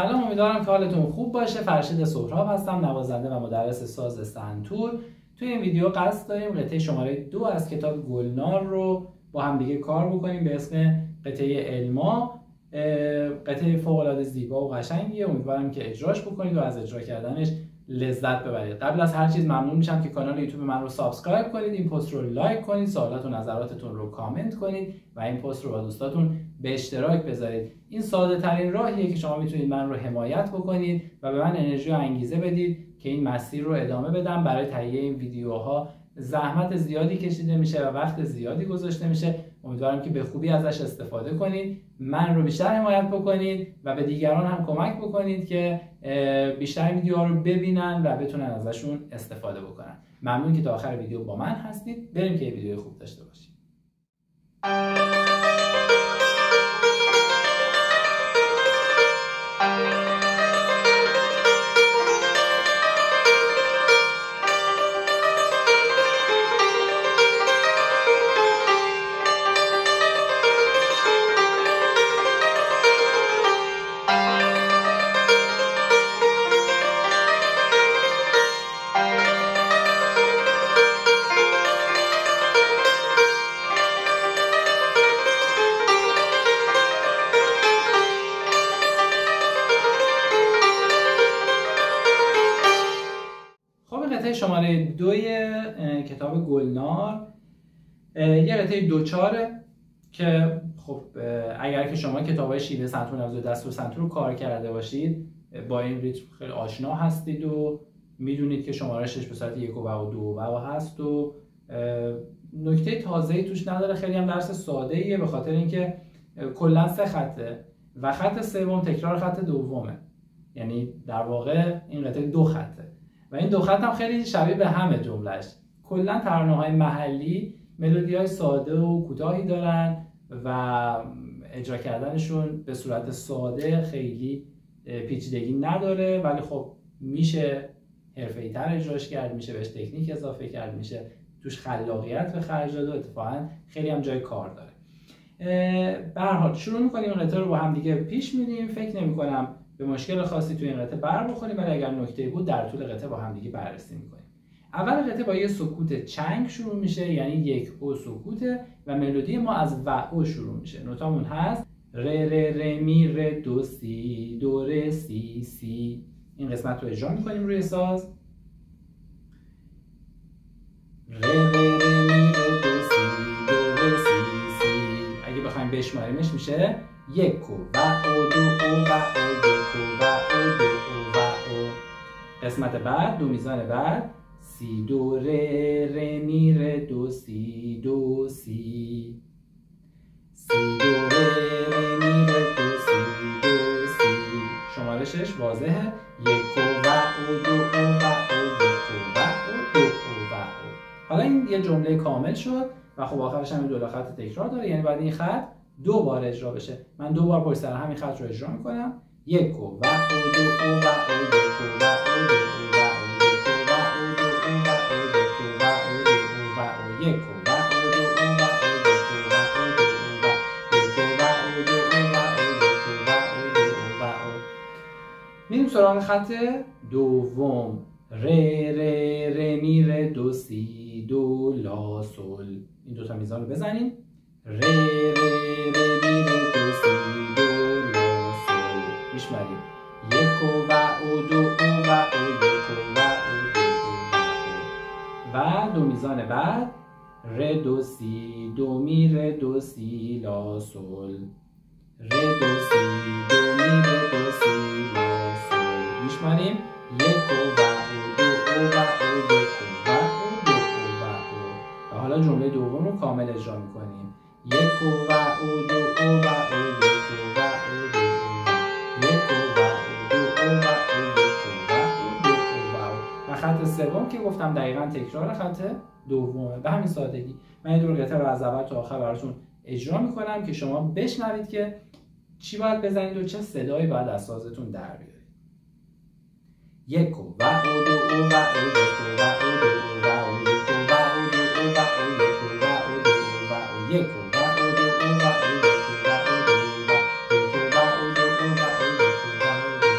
سلام، امیدوارم که حالتون خوب باشه. فرشید سهراب هستم، نوازنده و مدرس ساز سنتور. توی این ویدیو قصد داریم قطعه شماره 2 از کتاب گلنار رو با هم دیگه کار بکنیم به اسم قطعه الما. قطعه فوق‌العاده زیبا و قشنگیه. امیدوارم که اجراش بکنید و از اجرا کردنش لذت ببرید. قبل از هر چیز ممنون میشم که کانال یوتیوب من رو سابسکرایب کنید، این پست رو لایک کنید، سوالات و نظراتتون رو کامنت کنید و این پست رو با دوستاتون به اشتراک بذارید. این ساده ترین راهیه که شما میتونید من رو حمایت بکنید و به من انرژی و انگیزه بدید که این مسیر رو ادامه بدم. برای تهیه این ویدیوها زحمت زیادی کشیده میشه و وقت زیادی گذاشته میشه. امیدوارم که به خوبی ازش استفاده کنید، من رو بیشتر حمایت بکنید و به دیگران هم کمک بکنید که بیشتر ویدیوها رو ببینن و بتونن ازشون استفاده بکنن. ممنون که تا آخر ویدیو با من هستید. بریم که ویدیو خوب داشته باشید. قطعه شماره 2 کتاب گلنار یه قطعه دوچاره که خب اگر که شما کتاب‌های شیوه سنتور نواز دستور سنتور رو کار کرده باشید با این ریتم خیلی آشنا هستید و میدونید که شمارشش به صورت 1 و 2 و هست و نکته تازه‌ای توش نداره. خیلی هم درس ساده‌ایه به خاطر اینکه کلا 3 خطه و خط سوم تکرار خط دومه، یعنی در واقع این قطعه 2 خطه و این 2 خط هم خیلی شبیه به همه جملهش. کلا ترانه‌های محلی ملودی‌های ساده و کوتاهی دارن و اجرا کردنشون به صورت ساده خیلی پیچیدگی نداره، ولی خب میشه حرفه‌ای‌تر اجراش کرد، میشه بهش تکنیک اضافه کرد، میشه توش خلاقیت به خرج داد و اتفاقا خیلی هم جای کار داره. به هر حال شروع می‌کنیم این قطعه رو با هم دیگه پیش می‌ریم. فکر نمی‌کنم به مشکل خاصی تو این قطعه بر بخوریم، ولی اگر نکته بود در طول قطعه با هم دیگه بررسی می‌کنیم. اول قطعه با یه سکوت چنگ شروع میشه، یعنی 1 او سکوته و ملودی ما از و او شروع میشه. نوتامون هست ر ر ر می ر دو سی دو ر سی سی. این قسمت رو اجرا می‌کنیم روی ساز. ر ر ر می ر دو سی دو ر سی سی. اگه بخوایم بشماریمش میشه 1 و او دو او و او 1 و او دو او و او. قسمت بعد دو میزان بعد سی دو ر ر می ر دو سی دو سی سی دو ر ر می ر دو سی دو سی. شمارشش واضحه 1 و او دو او و او 1 و او دو او و او. حالا این یه جمله کامل شد و خب آخرش هم 2 خط تکرار داره، یعنی بعد این خط 2 بار اجرا بشه. من 2 بار پشت سر همین خط رو اجرا میکنم. 1 و او دو او و او 1 و او دو او و او 1 و او دو او و او 1 و او دو او و او 1 و او دو او و او 1 و او دو او و 1 و او دو او و او 1 و او دو او و او. میریم سراغ خط دوم. ر ر ر می ر دو سی دو لا سل. این 2 تا میزان رو بزنیم. ر ر ر می ر دو سی دو لا سل. میشماریم 1 و او دو او و او 1 و او دو او و 2 میزان بعد ر دو سی دو می ر دو سی لا سل. ر دو سی دو می ر دو سی لا سل. میشماریم 1 و او دو او و او 1 و او دو او و او. و حالا جمله دوم رو کامل اجرا میکنیم. 1 و او دو او و او 1 و او دو او و 1 و او دو او و او 1 و او دو او و او. و خط سوم که گفتم دقیقاً تکرار خط دومه. به همین سادگی من این 2 قطعه رو از اول تا آخر براتون اجرا میکنم که شما بشنوید که چی باید بزنید و چه صدایی باید از سازتون در بیارید. 1 و او دو او و او 1 و او دو او و او 1 و او دو او و او 1 و او دو او و او 1 و او دو او و او 1 و او دو او و 1 و او دو او و او 1 و او دو او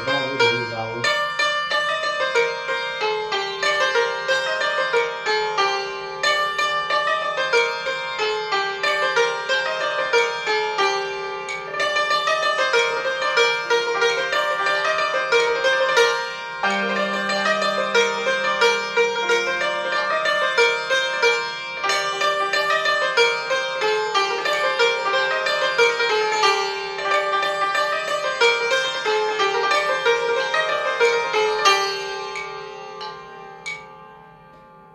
و او دو و او.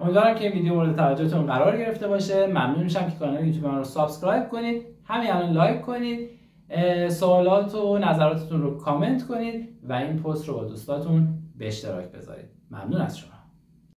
امیدوارم که این ویدیو مورد توجهتون قرار گرفته باشه. ممنون میشم که کانال یوتیوب من رو سابسکرایب کنید، همین الان لایک کنید، سوالات و نظراتتون رو کامنت کنید و این پست رو با دوستاتون به اشتراک بذارید. ممنون از شما.